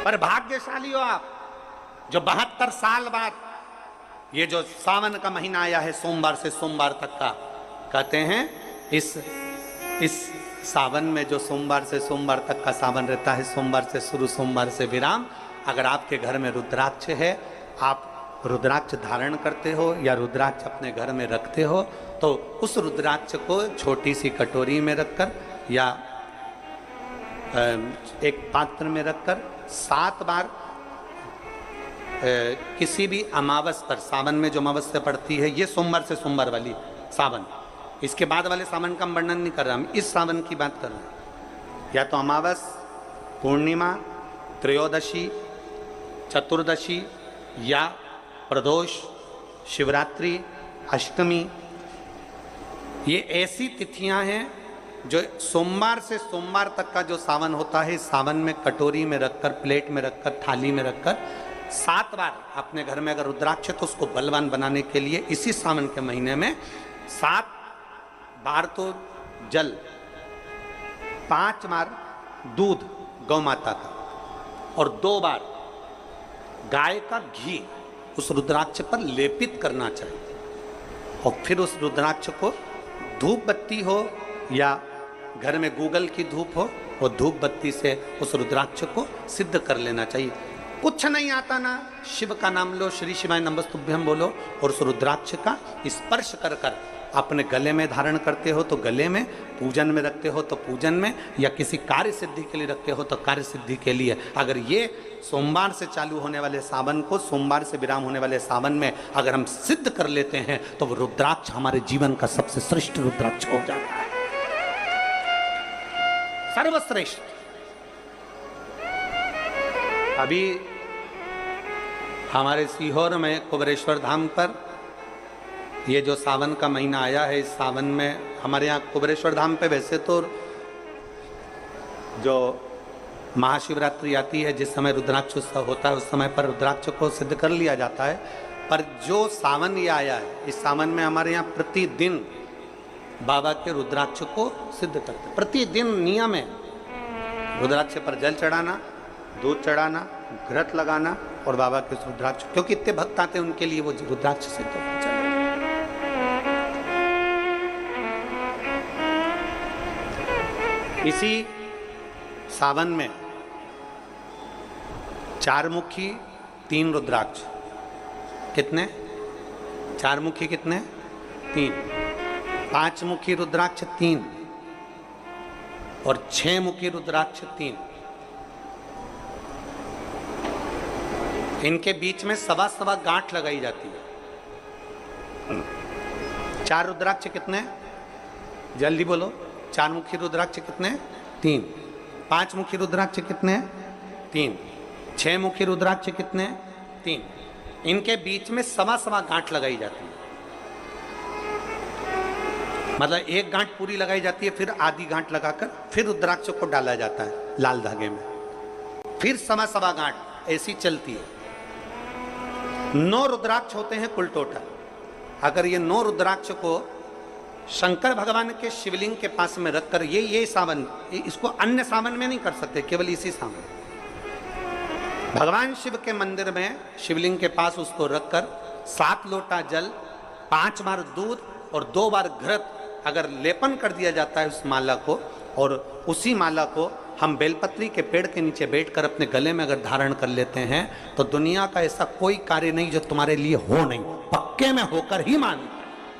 पर भाग्यशाली हो आप जो 72 साल बाद ये जो सावन का महीना आया है, सोमवार से सोमवार तक का, कहते हैं इस सावन में जो सोमवार से सोमवार तक का सावन रहता है, सोमवार से शुरू सोमवार से विराम, अगर आपके घर में रुद्राक्ष है, आप रुद्राक्ष धारण करते हो या रुद्राक्ष अपने घर में रखते हो, तो उस रुद्राक्ष को छोटी सी कटोरी में रखकर या एक पात्र में रखकर 7 बार किसी भी अमावस पर, सावन में जो अमावस्या पड़ती है, ये सोमवार से सोमवार वाली सावन, इसके बाद वाले सावन का हम वर्णन नहीं कर रहा, हम इस सावन की बात कर रहे हैं। या तो अमावस, पूर्णिमा, त्रयोदशी, चतुर्दशी या प्रदोष, शिवरात्रि, अष्टमी, ये ऐसी तिथियां हैं जो सोमवार से सोमवार तक का जो सावन होता है, सावन में कटोरी में रखकर, प्लेट में रखकर, थाली में रखकर 7 बार अपने घर में अगर रुद्राक्ष है तो उसको बलवान बनाने के लिए इसी सावन के महीने में 7 बार तो जल, 5 बार दूध गौ माता का और 2 बार गाय का घी उस रुद्राक्ष पर लेपित करना चाहिए। और फिर उस रुद्राक्ष को धूप बत्ती हो या घर में गूगल की धूप हो, वो धूप बत्ती से उस रुद्राक्ष को सिद्ध कर लेना चाहिए। कुछ नहीं आता ना, शिव का नाम लो, श्री शिवाय नमस्तुभ्यं बोलो और उस रुद्राक्ष का स्पर्श कर कर अपने गले में धारण करते हो तो गले में, पूजन में रखते हो तो पूजन में, या किसी कार्य सिद्धि के लिए रखते हो तो कार्य सिद्धि के लिए। अगर ये सोमवार से चालू होने वाले सावन को, सोमवार से विराम होने वाले सावन में अगर हम सिद्ध कर लेते हैं तो वो रुद्राक्ष हमारे जीवन का सबसे श्रेष्ठ रुद्राक्ष हो जाता है, सर्वश्रेष्ठ। अभी हमारे सीहोर में कुबेरेश्वर धाम पर ये जो सावन का महीना आया है, इस सावन में हमारे यहाँ कुबेरेश्वर धाम पे वैसे तो जो महाशिवरात्रि आती है, जिस समय रुद्राक्ष उत्सव होता है, उस समय पर रुद्राक्ष को सिद्ध कर लिया जाता है। पर जो सावन ये आया है, इस सावन में हमारे यहाँ प्रतिदिन बाबा के रुद्राक्ष को सिद्ध करते हैं। प्रतिदिन नियम है रुद्राक्ष पर जल चढ़ाना, दूध चढ़ाना, घृत लगाना और बाबा के रुद्राक्ष, क्योंकि इतने भक्त आते हैं उनके लिए वो रुद्राक्ष सिद्ध होना चाहिए। इसी सावन में 4 मुखी 3 रुद्राक्ष, कितने? 4 मुखी कितने? 3। 5 मुखी रुद्राक्ष 3 और 6 मुखी रुद्राक्ष 3। इनके बीच में सवा गांठ लगाई जाती है। 4 रुद्राक्ष कितने? जल्दी बोलो। 4 मुखी रुद्राक्ष कितने? 3। 5 मुखी रुद्राक्ष कितने? 3। 6 मुखी रुद्राक्ष कितने? 3। इनके बीच में सवा गांठ लगाई जाती है। मतलब एक गांठ पूरी लगाई जाती है, फिर आधी गांठ लगाकर फिर रुद्राक्ष को डाला जाता है लाल धागे में, फिर सवा गांठ ऐसी चलती है। 9 रुद्राक्ष होते हैं कुल टोटल। अगर ये 9 रुद्राक्ष को शंकर भगवान के शिवलिंग के पास में रखकर, ये सावन, इसको अन्य सावन में नहीं कर सकते, केवल इसी सावन भगवान शिव के मंदिर में शिवलिंग के पास उसको रखकर 7 लोटा जल, 5 बार दूध और 2 बार घृत अगर लेपन कर दिया जाता है उस माला को, और उसी माला को हम बेलपत्री के पेड़ के नीचे बैठकर अपने गले में अगर धारण कर लेते हैं तो दुनिया का ऐसा कोई कार्य नहीं जो तुम्हारे लिए हो नहीं, पक्के में होकर ही मान।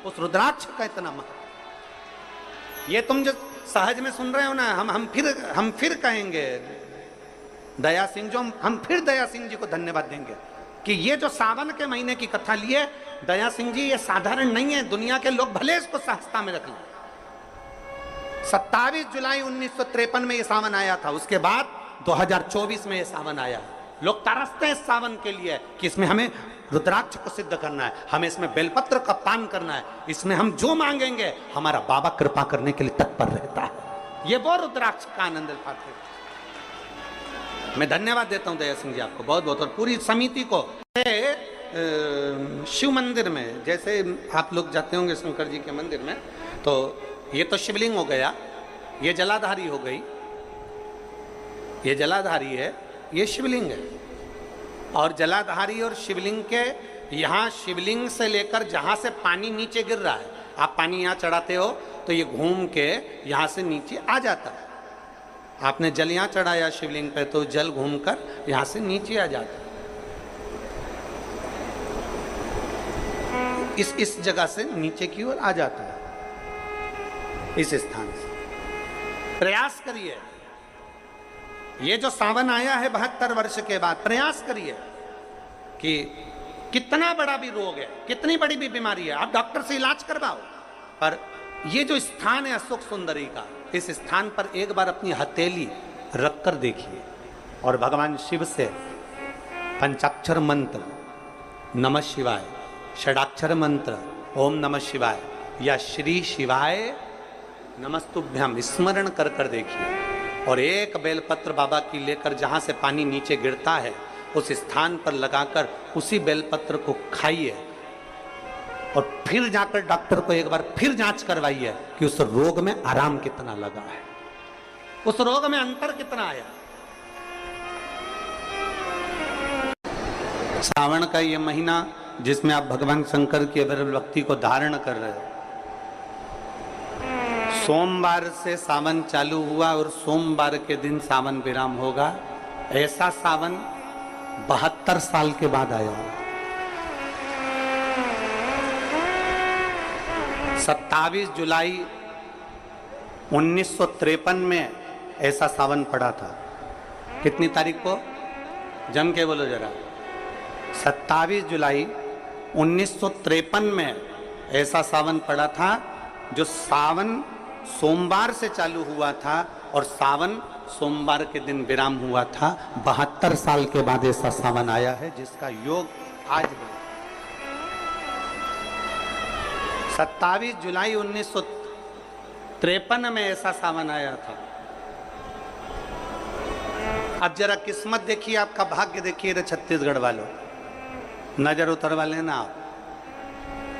उस रुद्राक्ष का इतना महत्व, ये तुम जो सहज में सुन रहे हो ना, हम फिर कहेंगे दया सिंह, जो हम फिर दया सिंह जी को धन्यवाद देंगे कि ये जो सावन के महीने की कथा लिए दया सिंह जी, ये साधारण नहीं है। दुनिया के लोग भले इसको सहजता में रख लें। 27 जुलाई 1953 में ये सावन आया था, उसके बाद 2024 में ये सावन आया। लोग तरसते हैं इस सावन के लिए कि इसमें हमें रुद्राक्ष को सिद्ध करना है, हमें इसमें बेलपत्र का पान करना है, इसमें हम जो मांगेंगे हमारा बाबा कृपा करने के लिए तत्पर रहता है। ये वो रुद्राक्ष का आनंद पाते हैं। मैं धन्यवाद देता हूं दया सिंह जी आपको बहुत बहुत, और पूरी समिति को। शिव मंदिर में जैसे आप लोग जाते होंगे शंकर जी के मंदिर में, तो ये तो शिवलिंग हो गया, ये जलाधारी हो गई, ये जलाधारी है, ये शिवलिंग है। और जलाधारी और शिवलिंग के यहाँ, शिवलिंग से लेकर जहाँ से पानी नीचे गिर रहा है, आप पानी यहाँ चढ़ाते हो तो ये घूम के यहाँ से नीचे आ जाता है। आपने जल यहाँ चढ़ाया शिवलिंग पे तो जल घूमकर यहाँ से नीचे आ जाता है। इस जगह से नीचे की ओर आ जाता है, इस स्थान से। प्रयास करिए, ये जो सावन आया है 72 वर्ष के बाद, प्रयास करिए कि कितना बड़ा भी रोग है, कितनी बड़ी भी बीमारी है, आप डॉक्टर से इलाज करवाओ, पर ये जो स्थान है अशोक सुंदरी का, इस स्थान पर एक बार अपनी हथेली रखकर देखिए और भगवान शिव से पंचाक्षर मंत्र नमः शिवाय, षडाक्षर मंत्र ओम नमः शिवाय या श्री शिवाय नमस्तुभ्यम स्मरण कर कर देखिए। और एक बेलपत्र बाबा की लेकर जहाँ से पानी नीचे गिरता है उस स्थान पर लगाकर उसी बेलपत्र को खाइए और फिर जाकर डॉक्टर को एक बार फिर जांच करवाइए कि उस रोग में आराम कितना लगा है, उस रोग में अंतर कितना आया। सावन का ये महीना जिसमें आप भगवान शंकर की अविरल भक्ति को धारण कर रहे हो, सोमवार से सावन चालू हुआ और सोमवार के दिन सावन विराम होगा। ऐसा सावन 72 साल के बाद आया। 27 जुलाई 1953 में ऐसा सावन पड़ा था। कितनी तारीख को? जम के बोलो जरा। 27 जुलाई 1953 में ऐसा सावन पड़ा था, जो सावन सोमवार से चालू हुआ था और सावन सोमवार के दिन विराम हुआ था। 72 साल के बाद ऐसा सावन आया है जिसका योग आज है। 27 जुलाई 1953 में ऐसा सावन आया था। अब जरा किस्मत देखिए, आपका भाग्य देखिए रे छत्तीसगढ़ वालों, नजर उतरवा लेना आप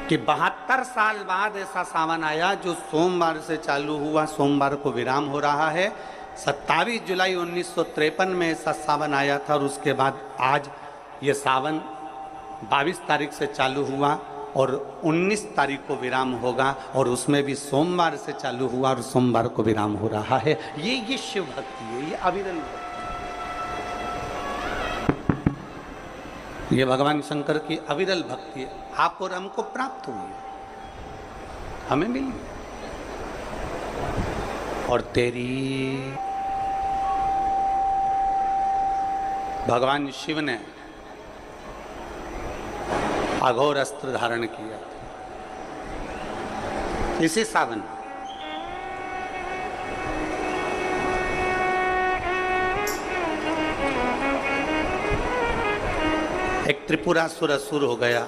कि 72 साल बाद ऐसा सावन आया जो सोमवार से चालू हुआ, सोमवार को विराम हो रहा है। 27 जुलाई 1953 में ऐसा सावन आया था और उसके बाद आज ये सावन 22 तारीख से चालू हुआ और 19 तारीख को विराम होगा, और उसमें भी सोमवार से चालू हुआ और सोमवार को विराम हो रहा है। ये शिव भक्ति है, ये अविरल भक्ति, ये भगवान शंकर की अविरल भक्ति है। आप और हमको प्राप्त हुई है, हमें मिली, और तेरी भगवान शिव ने अघोर अस्त्र धारण किया इसी सावन। एक त्रिपुरासुर असुर हो गया,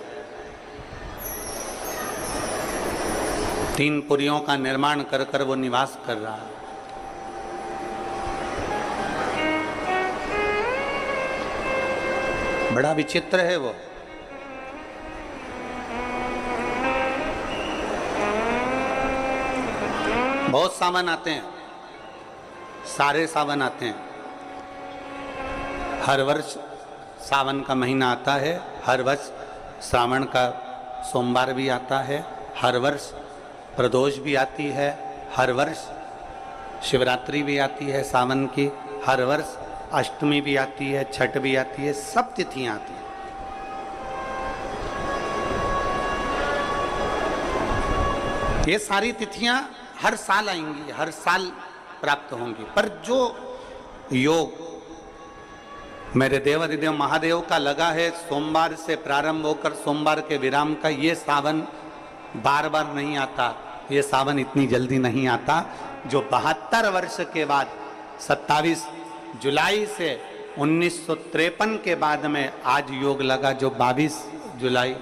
3 पुरियों का निर्माण कर कर वो निवास कर रहा है। बड़ा विचित्र है वो। बहुत सावन आते हैं, सारे सावन आते हैं। हर वर्ष सावन का महीना आता है, हर वर्ष श्रावण का सोमवार भी आता है, हर वर्ष प्रदोष भी आती है, हर वर्ष शिवरात्रि भी आती है सावन की, हर वर्ष अष्टमी भी आती है, छठ भी आती है, सब तिथियां आती हैं। ये सारी तिथियां हर साल आएंगी, हर साल प्राप्त होंगी, पर जो योग मेरे देवाधिदेव महादेव का लगा है सोमवार से प्रारंभ होकर सोमवार के विराम का, ये सावन बार बार नहीं आता, ये सावन इतनी जल्दी नहीं आता। जो 72 वर्ष के बाद 27 जुलाई से 1953 के बाद में आज योग लगा, जो 22 जुलाई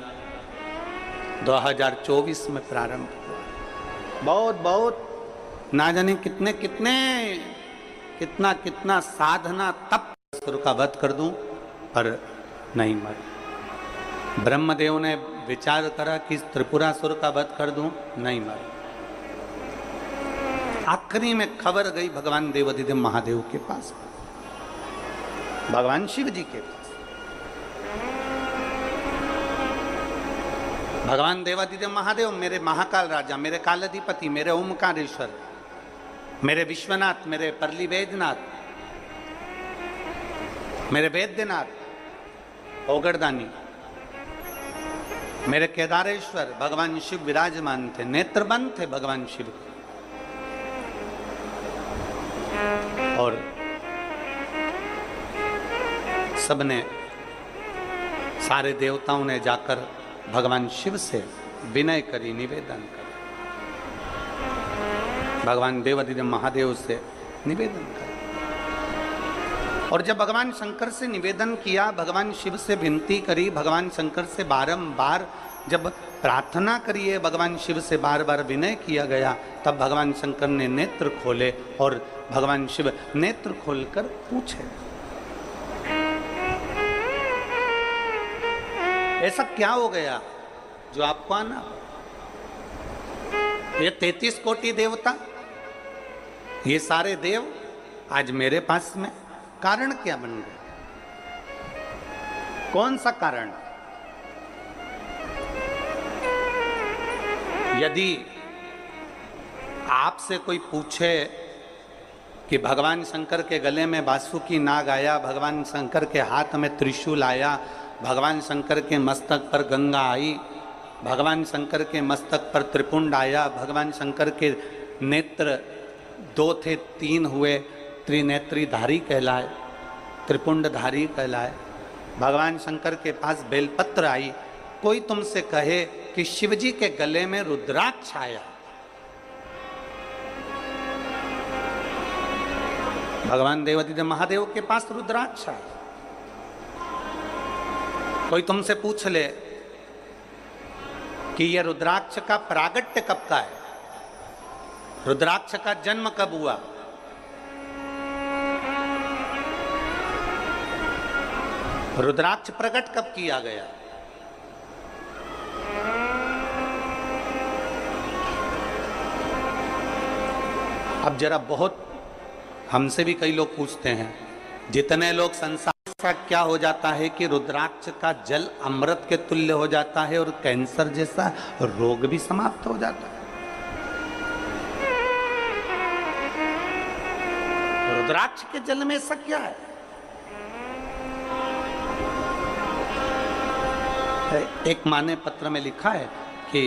2024 में प्रारंभ हुआ। बहुत ना जाने कितना साधना तप असुर का वध कर दूं, पर नहीं मर। ब्रह्मदेव ने विचार करा कि त्रिपुरासुर का वध कर दूं, नहीं मर। आखिरी में खबर गई भगवान देवाधिदेव महादेव के पास। भगवान शिव जी के पास। भगवान देवादिदेव महादेव, मेरे महाकाल राजा, मेरे कालाधिपति, मेरे ओमकारेश्वर, मेरे विश्वनाथ, मेरे परली वैद्यनाथ, मेरे वैद्यनाथ, ओगरदानी, मेरे केदारेश्वर, भगवान शिव विराजमान थे, नेत्रबंद थे भगवान शिव के। और सबने, सारे देवताओं ने जाकर भगवान शिव से विनय करी, निवेदन कर, भगवान देवादिदेव महादेव से निवेदन कर। और जब भगवान शंकर से निवेदन किया, भगवान शिव से विनती करी, भगवान शंकर से बारंबार जब प्रार्थना करिए, भगवान शिव से बार बार विनय किया गया, तब भगवान शंकर ने नेत्र खोले और भगवान शिव नेत्र खोलकर पूछे, ऐसा क्या हो गया जो आपको आना? ये 33 कोटि देवता, ये सारे देव आज मेरे पास में, कारण क्या बन गए? कौन सा कारण? यदि आपसे कोई पूछे कि भगवान शंकर के गले में बासुकी नाग आया, भगवान शंकर के हाथ में त्रिशूल आया, भगवान शंकर के मस्तक पर गंगा आई, भगवान शंकर के मस्तक पर त्रिपुंड आया, भगवान शंकर के नेत्र 2 थे 3 हुए, त्रिनेत्रीधारी कहलाए, त्रिपुंडधारी कहलाए, भगवान शंकर के पास बेलपत्र आई, कोई तुमसे कहे कि शिवजी के गले में रुद्राक्ष आया, भगवान देवादिदेव महादेव के पास रुद्राक्ष आया, कोई तुमसे पूछ ले कि यह रुद्राक्ष का प्रागट्य कब का है, रुद्राक्ष का जन्म कब हुआ, रुद्राक्ष प्रकट कब किया गया, अब जरा बहुत हमसे भी कई लोग पूछते हैं, जितने लोग संसार का क्या हो जाता है कि रुद्राक्ष का जल अमृत के तुल्य हो जाता है और कैंसर जैसा रोग भी समाप्त हो जाता है। रुद्राक्ष के जल में ऐसा क्या है? एक माँ ने पत्र में लिखा है कि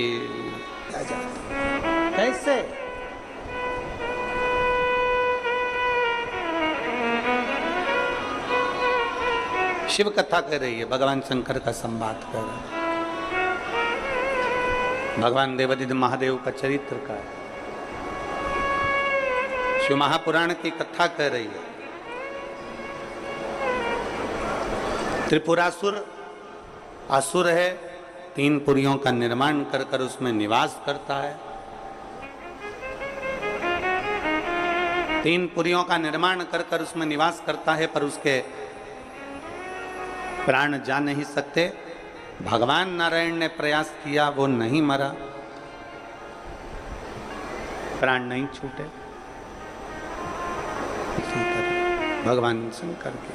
कैसे शिव कथा कह रही है, भगवान शंकर का संवाद कर रहा है, भगवान देवादिदेव महादेव का चरित्र का है, शिव महापुराण की कथा कह रही है। त्रिपुरासुर असुर है, 3 पुरियों का निर्माण कर कर उसमें निवास करता है, 3 पुरियों का निर्माण कर कर उसमें निवास करता है, पर उसके प्राण जा नहीं सकते। भगवान नारायण ने प्रयास किया, वो नहीं मरा, प्राण नहीं छूटे। भगवान शंकर के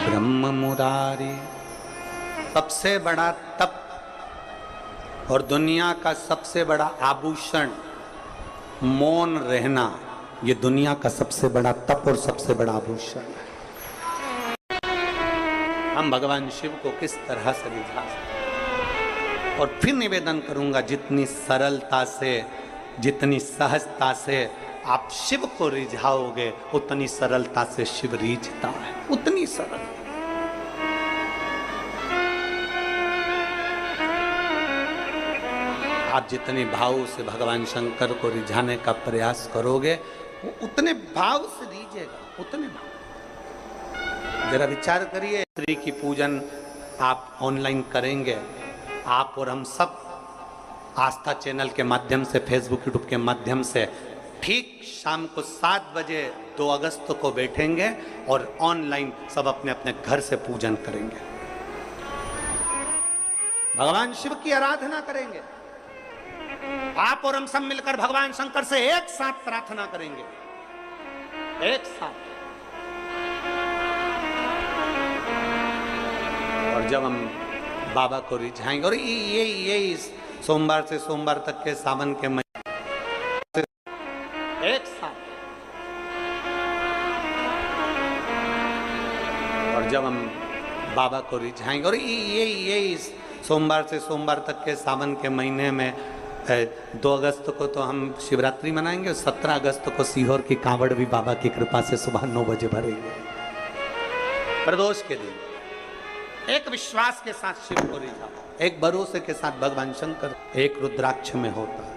ब्रह्म मुरारी, सबसे बड़ा तप और दुनिया का सबसे बड़ा आभूषण मौन रहना, ये दुनिया का सबसे बड़ा तप और सबसे बड़ा आभूषण है। हम भगवान शिव को किस तरह से रिझा सकते? और फिर निवेदन करूंगा, जितनी सरलता से, जितनी सहजता से आप शिव को रिझाओगे, उतनी सरलता से शिव रिझता है, उतनी सरल। आप जितने भाव से भगवान शंकर को रिझाने का प्रयास करोगे, वो उतने भाव से रिझेगा, उतने भाव। जरा विचार करिए, स्त्री की पूजन आप ऑनलाइन करेंगे, आप और हम सब आस्था चैनल के माध्यम से, फेसबुक यूट्यूब के माध्यम से ठीक शाम को 7 बजे 2 अगस्त को बैठेंगे और ऑनलाइन सब अपने अपने घर से पूजन करेंगे, भगवान शिव की आराधना करेंगे। आप और हम सब मिलकर भगवान शंकर से एक साथ प्रार्थना करेंगे, एक साथ। जब हम बाबा को रिझाएंगे, और ये सोमवार से सोमवार तक के सावन के महीने एक साथ, और जब हम बाबा को रिझाएंगे, और ये सोमवार से सोमवार तक के सावन के महीने में 2 अगस्त को तो हम शिवरात्रि मनाएंगे, 17 अगस्त को सीहोर की कांवड़ भी बाबा की कृपा से सुबह 9 बजे भरेंगे। प्रदोष के दिन एक विश्वास के साथ शिव को रिझाओ, एक भरोसे के साथ भगवान शंकर, एक रुद्राक्ष में होता है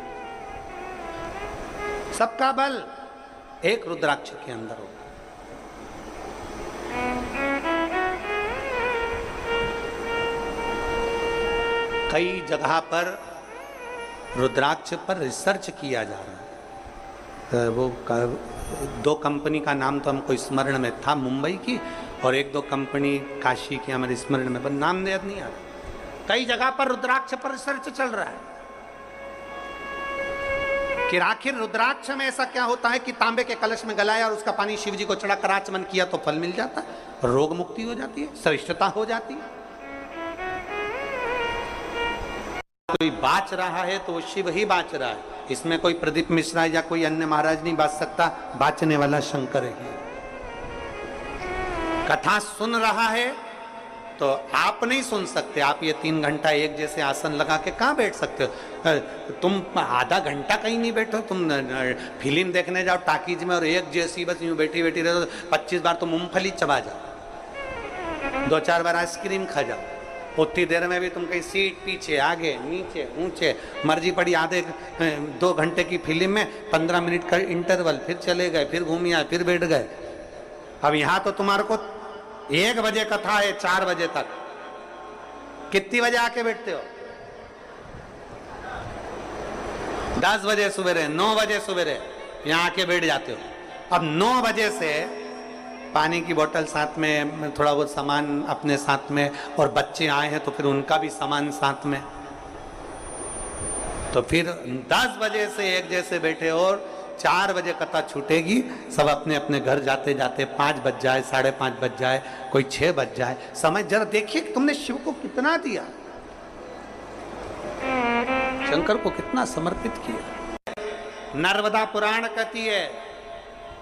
सबका बल, एक रुद्राक्ष के अंदर होता है। कई जगह पर रुद्राक्ष पर रिसर्च किया जा रहा है। वो 2 कंपनी का नाम तो हमको स्मरण में था, मुंबई की, और 1-2 कंपनी काशी की हमारे स्मरण में, पर नाम याद नहीं आ रहा। कई जगह पर रुद्राक्ष पर रिसर्च चल रहा है कि आखिर रुद्राक्ष में ऐसा क्या होता है कि तांबे के कलश में गलाया और उसका पानी शिव जी को चढ़ा कर आचमन किया तो फल मिल जाता है, रोग मुक्ति हो जाती है, श्रेष्ठता हो जाती है। कोई बाच रहा है तो वो शिव ही बाच रहा है, इसमें कोई प्रदीप मिश्रा या कोई अन्य महाराज नहीं बाच सकता, बाचने वाला शंकर है। कथा सुन रहा है तो आप नहीं सुन सकते, आप ये 3 घंटा एक जैसे आसन लगा के कहाँ बैठ सकते हो? तुम आधा घंटा कहीं नहीं बैठो, तुम फिल्म देखने जाओ टाकीज में और एक जैसी बस यूं बैठी बैठी रहो, 25 बार तो मूंगफली चबा जाओ, 2-4 बार आइसक्रीम खा जाओ, उतनी देर में भी तुम कहीं सीट पीछे आगे नीचे ऊंचे मर्जी पड़ी। आधे 2 घंटे की फिल्म में 15 मिनट का इंटरवल, फिर चले गए, फिर घूम आए, फिर बैठ गए। अब यहाँ तो तुम्हारे को 1 बजे कथा है, 4 बजे तक, कितनी बजे आके बैठते हो? 10 बजे सवेरे, 9 बजे सवेरे यहाँ आके बैठ जाते हो। अब 9 बजे से पानी की बोतल साथ में, थोड़ा बहुत सामान अपने साथ में, और बच्चे आए हैं तो फिर उनका भी सामान साथ में, तो फिर 10 बजे से एक जैसे बैठे और 4 बजे कथा छूटेगी, सब अपने अपने घर जाते जाते 5 बज जाए, 5:30 बज जाए, कोई 6 बज जाए। समय जरा देखिए कि तुमने शिव को कितना दिया, शंकर को कितना समर्पित किया। नर्मदा पुराण कहती है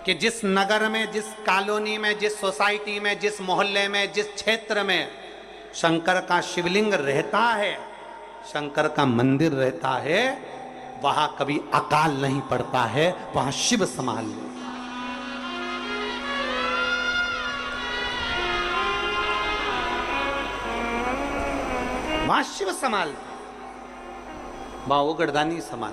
कि जिस नगर में, जिस कॉलोनी में, जिस सोसाइटी में, जिस मोहल्ले में, जिस क्षेत्र में शंकर का शिवलिंग रहता है, शंकर का मंदिर रहता है, वहां कभी अकाल नहीं पड़ता है, वहां शिव संभाल ले। वहां शिव संभाल, वहां वो गढ़दानी संभाल।